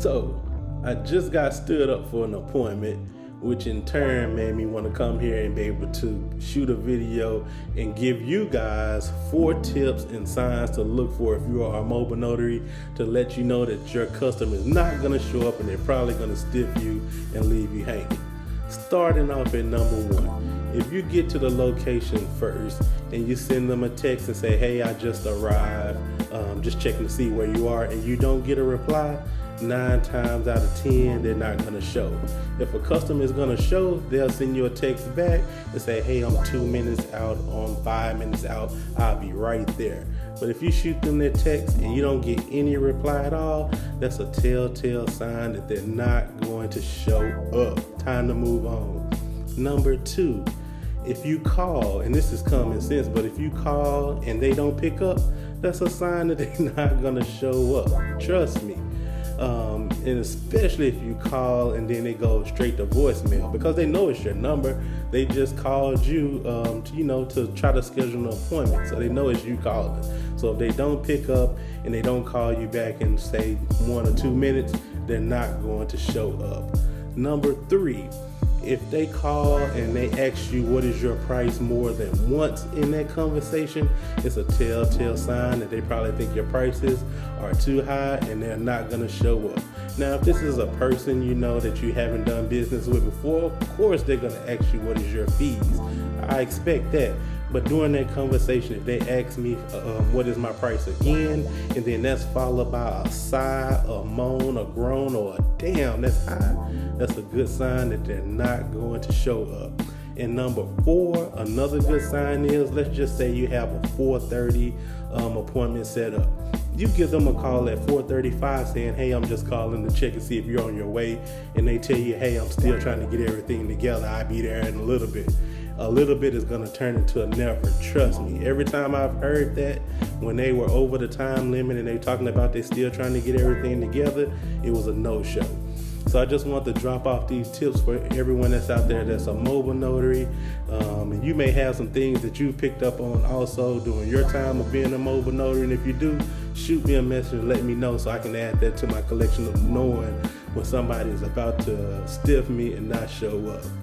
So I just got stood up for an appointment, which in turn made me want to come here and be able to shoot a video and give you guys 4 tips and signs to look for if you are a mobile notary, to let you know that your customer is not going to show up and they're probably going to stiff you and leave you hanging. Starting off at number 1, if you get to the location first and you send them a text and say, hey, I just arrived, just checking to see where you are, and you don't get a reply, 9 times out of 10, they're not going to show. If a customer is going to show, they'll send you a text back and say, hey, I'm 2 minutes out, I'm 5 minutes out, I'll be right there. But if you shoot them their text and you don't get any reply at all, that's a telltale sign that they're not going to show up. Time to move on. Number 2, if you call, and this is common sense, but if you call and they don't pick up, that's a sign that they're not going to show up. Trust me. And especially if you call and then they go straight to voicemail, because they know it's your number. They just called you, to try to schedule an appointment. So they know it's you calling. So if they don't pick up and they don't call you back in, say, 1 or 2 minutes, they're not going to show up. Number 3, if they call and they ask you what is your price more than once in that conversation, it's a telltale sign that they probably think your prices are too high and they're not going to show up. Now, if this is a person you know that you haven't done business with before, of course they're going to ask you what is your fees. I expect that. But during that conversation, if they ask me what is my price again, and then that's followed by a sigh, a moan, a groan, or a damn, that's high, that's a good sign that they're not going to show up. And number 4, another good sign is, let's just say you have a 4:30 appointment set up. You give them a call at 4:35 saying, hey, I'm just calling to check and see if you're on your way. And they tell you, hey, I'm still trying to get everything together, I'll be there in a little bit. A little bit is going to turn into a never. Trust me. Every time I've heard that, when they were over the time limit and they were talking about they still trying to get everything together, it was a no-show. So I just want to drop off these tips for everyone that's out there that's a mobile notary. And you may have some things that you picked up on also during your time of being a mobile notary. And if you do, shoot me a message and let me know so I can add that to my collection of knowing when somebody is about to stiff me and not show up.